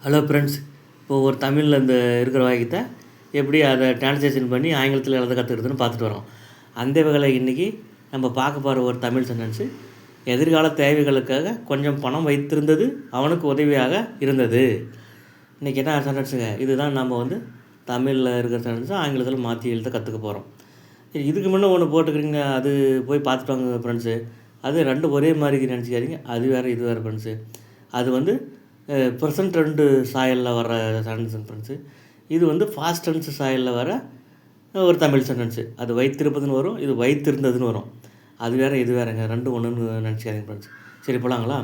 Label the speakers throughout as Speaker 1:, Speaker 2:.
Speaker 1: Hello friends, இப்போது ஒரு தமிழில் இந்த இருக்கிற வாக்கியத்தை எப்படி அதை டிரான்ஸ்லேஷன் பண்ணி ஆங்கிலத்தில் எழுத கற்றுக்கிறதுன்னு பார்த்துட்டு வரோம். அந்த வகையில் இன்றைக்கி நம்ம பார்க்க போகிற ஒரு தமிழ் சென்டென்ஸு, எதிர்கால தேவைகளுக்காக கொஞ்சம் பணம் வைத்திருந்தது அவனுக்கு உதவியாக இருந்தது. இன்றைக்கி என்ன சென்டென்ஸுங்க, இதுதான் நம்ம தமிழில் இருக்கிற சென்டென்ஸை ஆங்கிலத்தில் மாற்றி எழுத கற்றுக்க போகிறோம். இதுக்கு முன்னே ஒன்று போட்டுக்கிறீங்க, அது போய் பார்த்துட்டு வாங்க ஃப்ரெண்ட்ஸு. அது ரெண்டு ஒரே மாதிரி நினச்சிக்காதீங்க, அது வேறு இது வேறு ஃப்ரெண்ட்ஸு. அது ப்ரெசன்ட் ரெண்டு சாயலில் வர சென்டென்ஸ் ஃப்ரெண்ட்ஸு. இது ஃபாஸ்ட் டென்ஸ் சாயலில் வர ஒரு தமிழ் சென்டென்ஸு. அது வைத்திருப்பதுன்னு வரும், இது வைத்திருந்ததுன்னு வரும். அது வேறு இது வேறுங்க, ரெண்டு ஒன்றுன்னு நினச்சிக்காதீங்க ஃப்ரெண்ட்ஸ். சரி போகலாங்களா?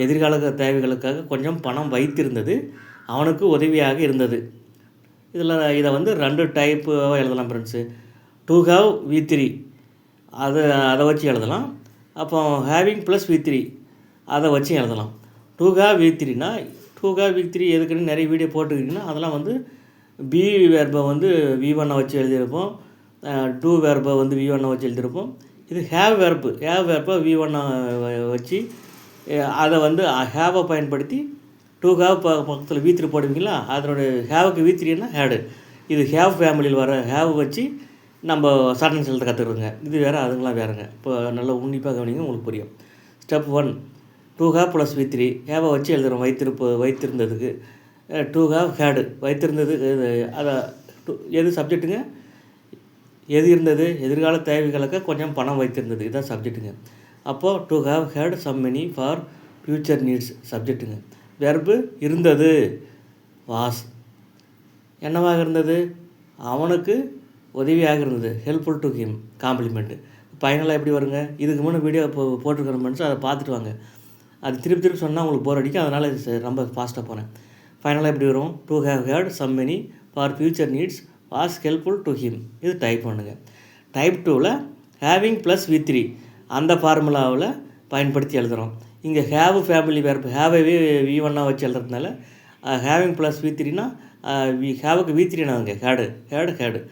Speaker 1: எதிர்கால தேவைகளுக்காக கொஞ்சம் பணம் வைத்திருந்தது அவனுக்கு உதவியாக இருந்தது. இதை ரெண்டு டைப்பாக எழுதலாம் ஃப்ரெண்ட்ஸு. டு ஹாவ் V3 அதை வச்சு எழுதலாம். அப்போ ஹேவிங் ப்ளஸ் V3 அதை வச்சு எழுதலாம். டு ஹாவ் V3னா, டு ஹாவ் V3 எதுக்குன்னு நிறைய வீடியோ போட்டுக்கிட்டிங்கன்னா அதெல்லாம் பி வேர்பை V1 வச்சு எழுதியிருப்போம், டூ வேர்பை V1 வச்சு எழுதியிருப்போம். இது ஹேவ் வேர்பை V1 வச்சு அதை ஹேவை பயன்படுத்தி டு ஹாவ் பக்கத்தில் V3 போடுவீங்களா, அதனுடைய ஹேவுக்கு V3ன்னா ஹேடு. இது ஹேவ் ஃபேமிலியில் வர ஹேவ் வச்சு நம்ம சென்டென்ஸ் எழுத கற்றுக்குறோங்க. இது வேறு அதுங்களாம் வேறுங்க. இப்போ நல்லா உன்னிப்பாக கவனிங்க, உங்களுக்கு புரியும். Step 1, to have plus V3 ஹேவை வச்சு எழுதுகிறோம். வைத்திருந்ததுக்கு டு ஹாவ் ஹேடு, வைத்திருந்தது அதை எது சப்ஜெக்ட்டுங்க, எது இருந்தது, எதிர்கால தேவைகளுக்கு கொஞ்சம் பணம் வைத்திருந்தது, இதுதான் சப்ஜெக்ட்டுங்க. அப்போது to have had some money for future needs சப்ஜெக்ட்டுங்க. வெர்பு இருந்தது, வாஸ் என்னவாக இருந்தது, அவனுக்கு உதவியாக இருந்தது, ஹெல்ப்ஃபுல் டு ஹிம் காம்ப்ளிமெண்ட்டு. ஃபைனலாக எப்படி வருங்க, இதுக்கு முன்னே வீடியோ போட்டிருக்கிற மனுஷன் அதை பார்த்துட்டு வாங்க. அது திருப்பி சொன்னால் உங்களுக்கு போர் அடிக்கும், அதனால் ரொம்ப ஃபாஸ்ட்டாக போனேன். ஃபைனலாக எப்படி வரும், to have had some money for future needs was helpful to him. இது டைப் பண்ணுங்க. டைப் 2ல் ஹேவிங் ப்ளஸ் V3 அந்த ஃபார்முலாவில் பயன்படுத்தி எழுதுகிறோம். இங்கே ஹேவ் ஃபேமிலி வேர்பு ஹேவைவே V1 வச்சு எழுதுறதுனால ஹேவிங் ப்ளஸ் V3னா ஹேவுக்கு V3னாங்க ஹேடு ஹேடு.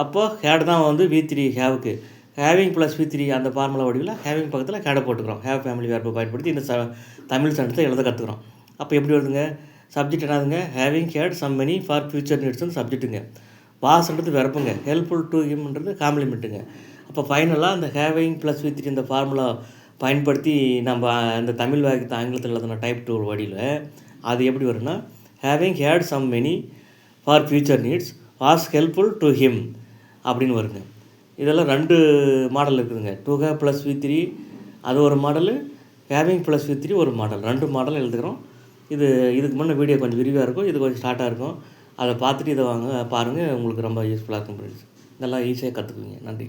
Speaker 1: அப்போது ஹேடு தான் V3 ஹேவுக்கு. ஹேவிங் ப்ளஸ் V3 அந்த ஃபார்முலா வடிவில் ஹேவிங் பக்கத்தில் ஹேடை போட்டுக்கிறோம். ஹேவ் ஃபேமிலி வேர்பை பயன்படுத்தி இந்த தமிழ் சென்டென்ஸை எழுத கற்றுக்குறோம். அப்போ எப்படி வருதுங்க, சப்ஜெக்ட் என்னதுங்க, having had some money for future நீட்ஸ்னு சப்ஜெக்ட்டுங்க. வாஸ்ன்றது வெர்புங்க, ஹெல்ப்ஃபுல் டு ஹிம்ன்றது காம்ப்ளிமெண்ட்டுங்க. அப்போ ஃபைனலாக அந்த ஹேவிங் ப்ளஸ் V3 இந்த ஃபார்முலா பயன்படுத்தி நம்ம அந்த தமிழ் வாக்கியத்தை ஆங்கிலத்தில் எழுதின டைப் 2 வடிவில் அது எப்படி வரும்னா, having had some money for future needs was helpful to him அப்படின்னு வருங்க. இதெல்லாம் ரெண்டு மாடல் இருக்குதுங்க. டு ஹேவ் ப்ளஸ் V3 அது ஒரு மாடலு, ஹேவிங் ப்ளஸ் V3 ஒரு மாடல், ரெண்டு மாடல் எழுதுகிறோம். இதுக்கு முன்னே வீடியோ கொஞ்சம் விரிவாக இருக்கும், இது கொஞ்சம் ஷார்ட்டாக இருக்கும். அதை பார்த்துட்டு இதை பாருங்கள், உங்களுக்கு ரொம்ப யூஸ்ஃபுல்லாக இருக்கும் ஃப்ரெண்ட்ஸ். நல்லா ஈஸியாக கற்றுக்குவீங்க. நன்றி.